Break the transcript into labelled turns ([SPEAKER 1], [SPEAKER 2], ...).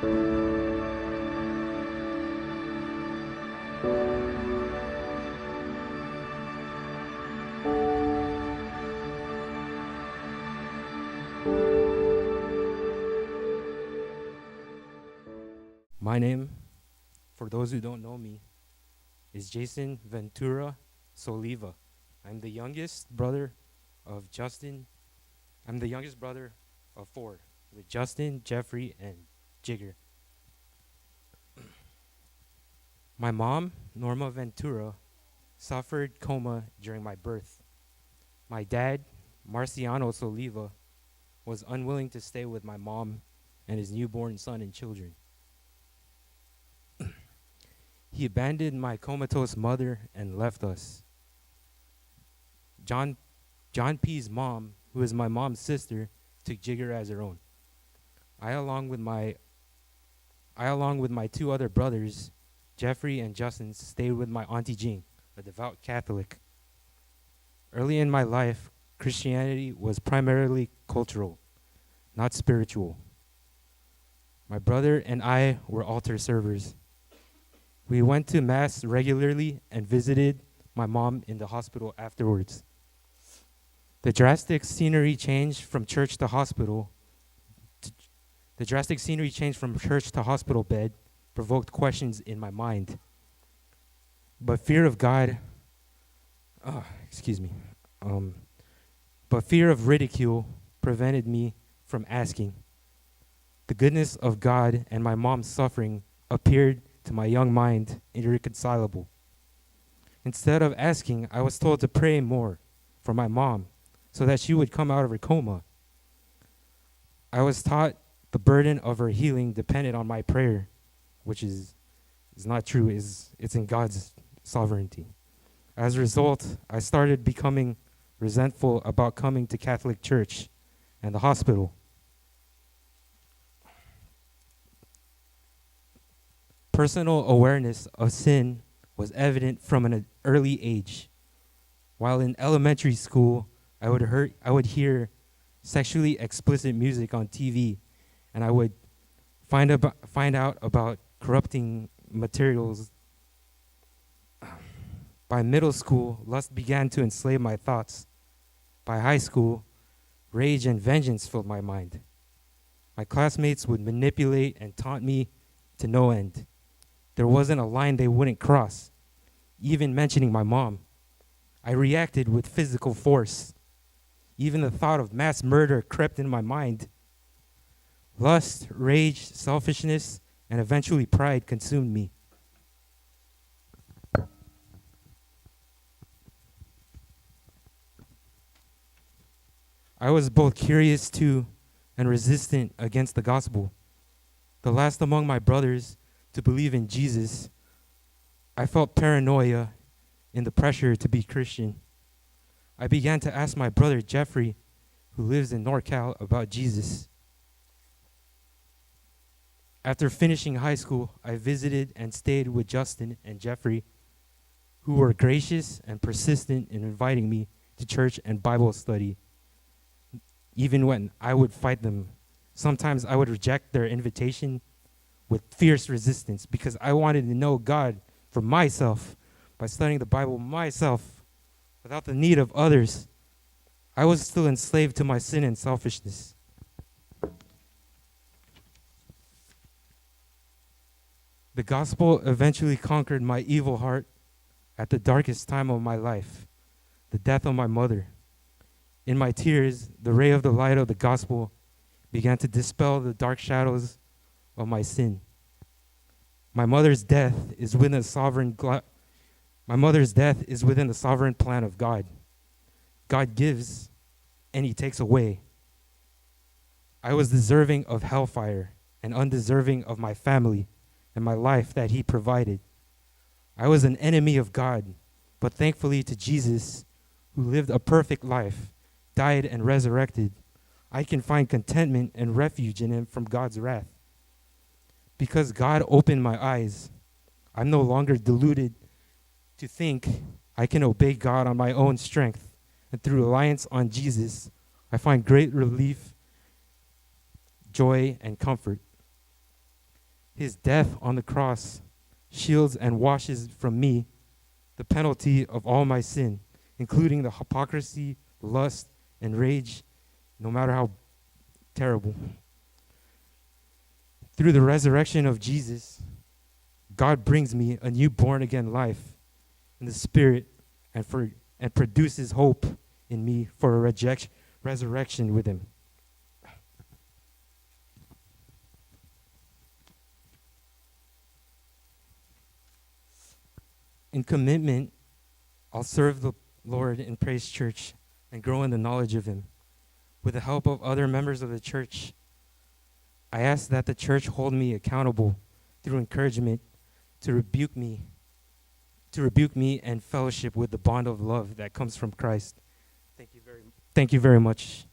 [SPEAKER 1] My name, for those who don't know me, is Jason Ventura Soliva. I'm the youngest brother of Justin. I'm the youngest brother of four, with Justin, Jeffrey, and Jigger. My mom, Norma Ventura, suffered coma during my birth. My dad, Marciano Soliva, was unwilling to stay with my mom and his newborn son and children. He abandoned my comatose mother and left us. John P's mom, who is my mom's sister, took Jigger as her own. I, along with my two other brothers, Jeffrey and Justin, stayed with my Auntie Jean, a devout Catholic. Early in my life, Christianity was primarily cultural, not spiritual. My brother and I were altar servers. We went to Mass regularly and visited my mom in the hospital afterwards. The drastic scenery change from church to hospital bed provoked questions in my mind. But fear of ridicule prevented me from asking. The goodness of God and my mom's suffering appeared to my young mind irreconcilable. Instead of asking, I was told to pray more for my mom so that she would come out of her coma. I was taught the burden of her healing depended on my prayer, which is not true. It's in God's sovereignty. As a result, I started becoming resentful about coming to Catholic Church and the hospital. Personal awareness of sin was evident from an early age. While in elementary school, I would hear sexually explicit music on TV, and I would find out about corrupting materials. By middle school, lust began to enslave my thoughts. By high school, rage and vengeance filled my mind. My classmates would manipulate and taunt me to no end. There wasn't a line they wouldn't cross, even mentioning my mom. I reacted with physical force. Even the thought of mass murder crept in my mind. Lust, rage, selfishness, and eventually pride consumed me. I was both curious to and resistant against the gospel. The last among my brothers to believe in Jesus, I felt paranoia in the pressure to be Christian. I began to ask my brother Jeffrey, who lives in NorCal, about Jesus. After finishing high school, I visited and stayed with Justin and Jeffrey, who were gracious and persistent in inviting me to church and Bible study, even when I would fight them. Sometimes I would reject their invitation with fierce resistance because I wanted to know God for myself by studying the Bible myself without the need of others. I was still enslaved to my sin and selfishness. The gospel eventually conquered my evil heart at the darkest time of my life, the death of my mother. In my tears, the ray of the light of the gospel began to dispel the dark shadows of my sin. My mother's death is within the sovereign plan of God. God gives and he takes away. I was deserving of hellfire and undeserving of my family and my life that he provided. I was an enemy of God, but thankfully to Jesus, who lived a perfect life, died and resurrected, I can find contentment and refuge in him from God's wrath. Because God opened my eyes, I'm no longer deluded to think I can obey God on my own strength. And through reliance on Jesus, I find great relief, joy, and comfort. His death on the cross shields and washes from me the penalty of all my sin, including the hypocrisy, lust, and rage, no matter how terrible. Through the resurrection of Jesus, God brings me a new born-again life in the Spirit and produces hope in me for a resurrection with Him. In commitment, I'll serve the Lord in Praise Church and grow in the knowledge of Him. With the help of other members of the church, I ask that the church hold me accountable through encouragement to rebuke me and fellowship with the bond of love that comes from Christ. Thank you very much.